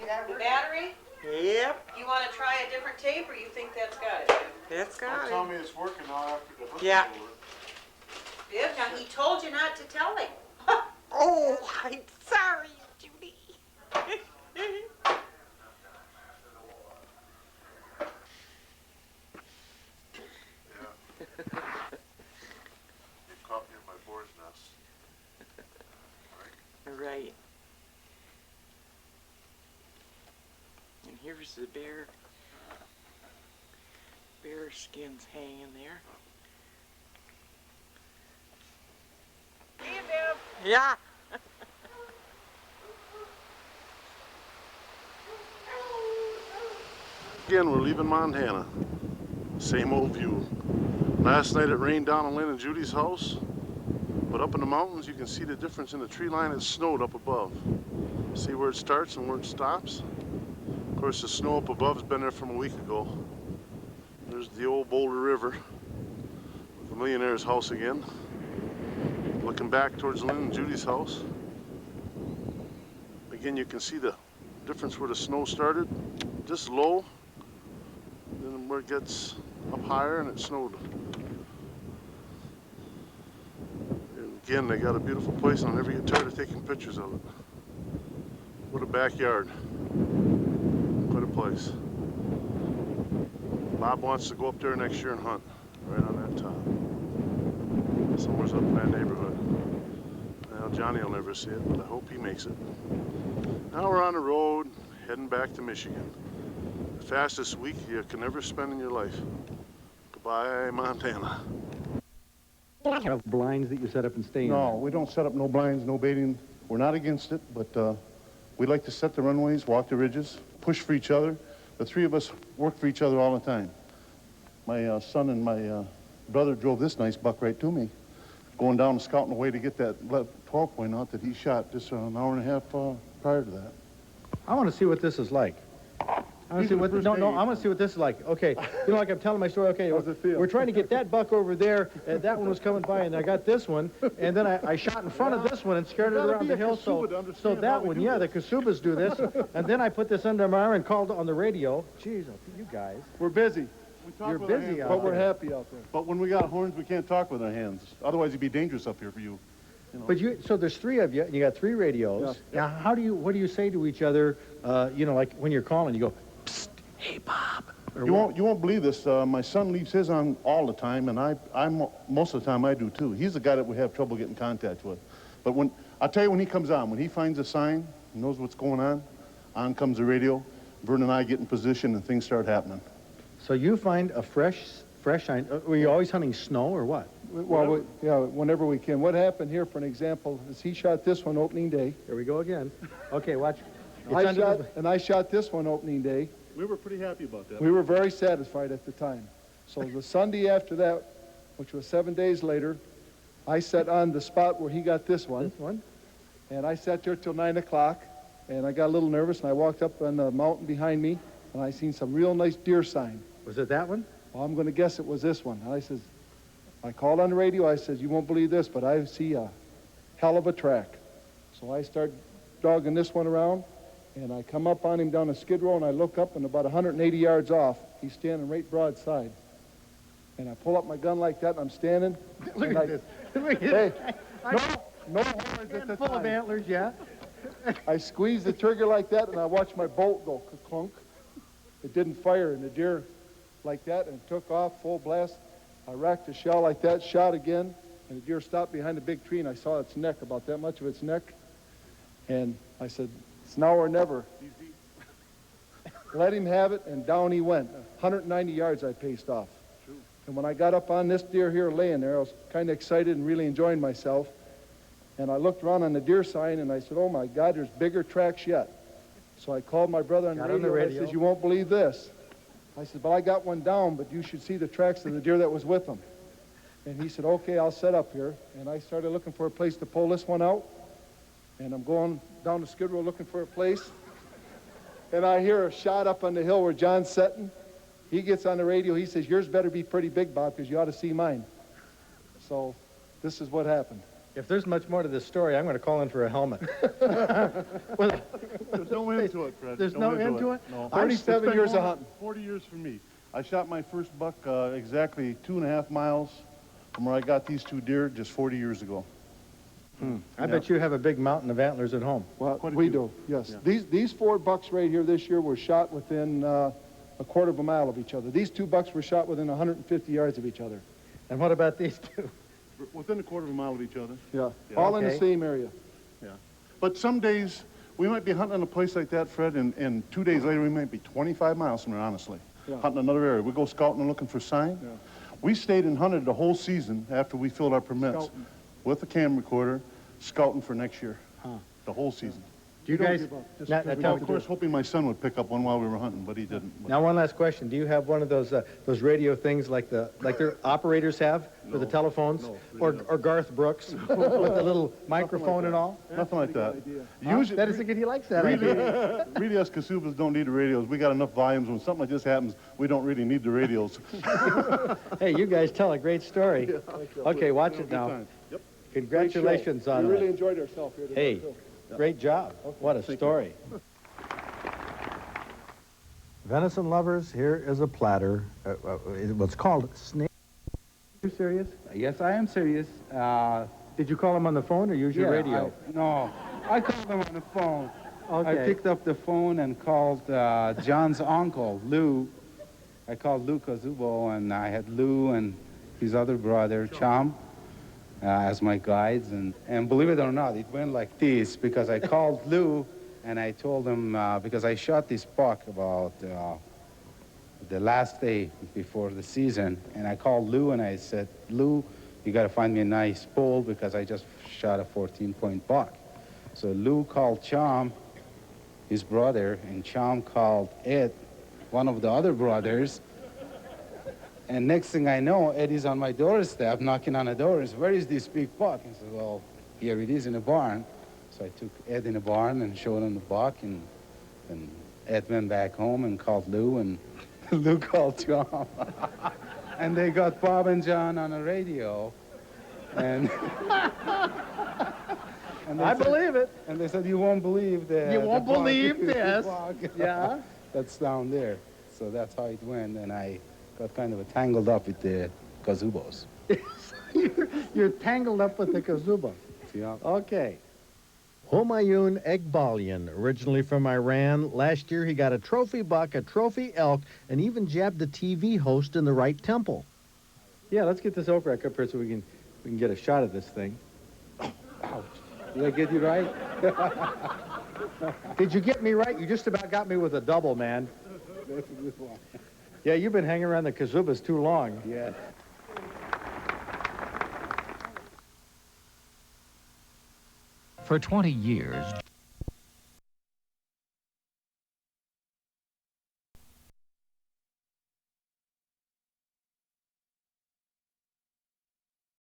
The battery? Yep. You want to try a different tape, or you think that's got it? That's got Don't it. tell me it's working now after the hood's Yeah. over. Biv, now he told you not to tell him. Oh, I'm sorry, Judy. You caught me in my boar's nest. Right. And here's the bear skins hanging there. See you, Bill. Yeah. Again, we're leaving Montana. Same old view. Last night it rained down on Lynn and Judy's house, but up in the mountains you can see the difference in the tree line. It snowed up above. See where it starts and where it stops? Of course, the snow up above has been there from a week ago. There's the old Boulder River with the millionaire's house again. Looking back towards Lynn and Judy's house. Again, you can see the difference where the snow started, just low, then where it gets up higher and it snowed. And again, they got a beautiful place and I'll never get tired of taking pictures of it. What a backyard. What a place. Bob wants to go up there next year and hunt, right on that top. Somewhere's up in that neighborhood. Well, Johnny will never see it, but I hope he makes it. Now we're on the road, heading back to Michigan. The fastest week you can ever spend in your life. Goodbye, Montana. Have blinds that you set up and stay in? No, we don't set up no blinds, no baiting. We're not against it, but we like to set the runways, walk the ridges, push for each other. The three of us work for each other all the time. My son and my brother drove this nice buck right to me, going down and scouting away to get that 12 point out that he shot just an hour and a half prior to that. I want to see what this is like. I want to see what I want to see what this is like. Okay, you know, like I'm telling my story. Okay, How's it feel? we're trying to get that buck over there, and that one was coming by, and I got this one, and then I shot in front of this one and scared it around the hill. So that one, yeah, the Kasubas do this, and then I put this under my arm and called on the radio. Jeez, you guys, We're busy. you're busy out But there. we're happy out there. But when we got horns, we can't talk with our hands. Otherwise, it'd be dangerous up here for you. But so there's three of you, and you got three radios. Yeah. Now, what do you say to each other? You know, like when you're calling, you go, "Psst, hey Bob." Or You what? won't believe this. My son leaves his on all the time, and I'm most of the time I do too. He's the guy that we have trouble getting contact with. But I'll tell you, when he comes on, when he finds a sign, knows what's going on comes the radio. Vern and I get in position, and things start happening. So you find a fresh sign. Were you always hunting snow or what? Well, whenever we can. What happened here, for an example, is he shot this one opening day. Here we go again. Okay, watch. I shot this one opening day. We were pretty happy about that. We were very satisfied at the time. So the Sunday after that, which was 7 days later, I sat on the spot where he got this one. This one? And I sat there till 9 o'clock, and I got a little nervous, and I walked up on the mountain behind me, and I seen some real nice deer sign. Was it that one? Well, I'm going to guess it was this one. And I called on the radio. I said, you won't believe this, but I see a hell of a track. So I start dogging this one around, and I come up on him down a skid row, and I look up, and about 180 yards off, he's standing right broadside. And I pull up my gun like that, and I'm standing. Look at this. Look at Hey, this. no horns at the Full of time. antlers, yeah. I squeezed the trigger like that, and I watched my bolt go clunk. It didn't fire, and the deer like that, and it took off full blast. I racked the shell like that, shot again, and the deer stopped behind a big tree, and I saw its neck, about that much of its neck. And I said, it's now or never. Let him have it, and down he went. 190 yards I paced off. And when I got up on this deer here laying there, I was kind of excited and really enjoying myself. And I looked around on the deer sign, and I said, oh my God, there's bigger tracks yet. So I called my brother on the radio, and I said, you won't believe this. I said, but I got one down, but you should see the tracks of the deer that was with them. And he said, okay, I'll set up here. And I started looking for a place to pull this one out. And I'm going down the skid row looking for a place. And I hear a shot up on the hill where John's sitting. He gets on the radio. He says, yours better be pretty big, Bob, because you ought to see mine. So this is what happened. If there's much more to this story, I'm going to call in for a helmet. There's no Really? end to it, Fred. There's no end to it? No. I'm 37 spending years of more- hunting. 40 years for me. I shot my first buck exactly 2.5 miles from where I got these two deer just 40 years ago. I bet you have a big mountain of antlers at home. Well, Quite a we few. do, yes. Yeah. These 4 bucks right here this year were shot within a quarter of a mile of each other. These 2 bucks were shot within 150 yards of each other. And what about these two? Within a quarter of a mile of each other. Yeah, Yeah. all in the Okay. same area. Yeah. But some days, we might be hunting in a place like that, Fred, and 2 days later, we might be 25 miles from there, honestly. Yeah. Hunting another area. We go scouting and looking for sign. Yeah. We stayed and hunted the whole season after we filled our permits Scouting. with a camera recorder, scouting for next year. The whole season. Do you don't guys, give up. Just now, because we tell Of me- course, hoping my son would pick up one while we were hunting, but he didn't. now one last question. Do you have one of those radio things like their operators have for the telephones? No, Or Garth Brooks with the little microphone and all? Nothing like that. Huh? Usually, That is a good, he likes that idea. really, us Kasubas don't need the radios. We got enough volumes. When something like this happens, we don't really need the radios. Hey, you guys tell a great story. Okay, watch it Good now. time. Yep. Congratulations on We really that. enjoyed ourselves here today, Hey, too. great job. What a story. Venison lovers, here is a platter. What's called snake. You serious? Yes, I am serious. Did you call him on the phone or use your radio? No, I called him on the phone. I Okay. picked up the phone and called John's uncle, Lou. I called Lou Kazubo, and I had Lou and his other brother, Cham, as my guides. And believe it or not, it went like this, because I called Lou, and I told him, because I shot this buck about the last day before the season, and I called Lou, and I said, Lou, you got to find me a nice bull, because I just shot a 14-point buck. So Lou called Cham, his brother, and Cham called Ed, one of the other brothers. And next thing I know, Ed is on my doorstep, knocking on the door. He said, where is this big buck? I said, well, here it is in a barn. So I took Ed in the barn and showed him the buck, and Ed went back home and called Lou, and Lou called Cham. And they got Bob and John on the radio. And, and they I said- believe it. And they said, you won't believe the You won't the buck- believe the this. buck Yeah. That's down there. So that's how it went, and I got kind of tangled up with the Kazubos. You're tangled up with the Kazuba. Yeah. Okay. Humayun Egbalian, originally from Iran. Last year he got a trophy buck, a trophy elk, and even jabbed the TV host in the right temple. Yeah, let's get this over up here so we can get a shot of this thing. Ouch. Did I get you right? Did you get me right? You just about got me with a double, man. That's a good one. Yeah, you've been hanging around the Kazubas too long. Yeah. For 20 years,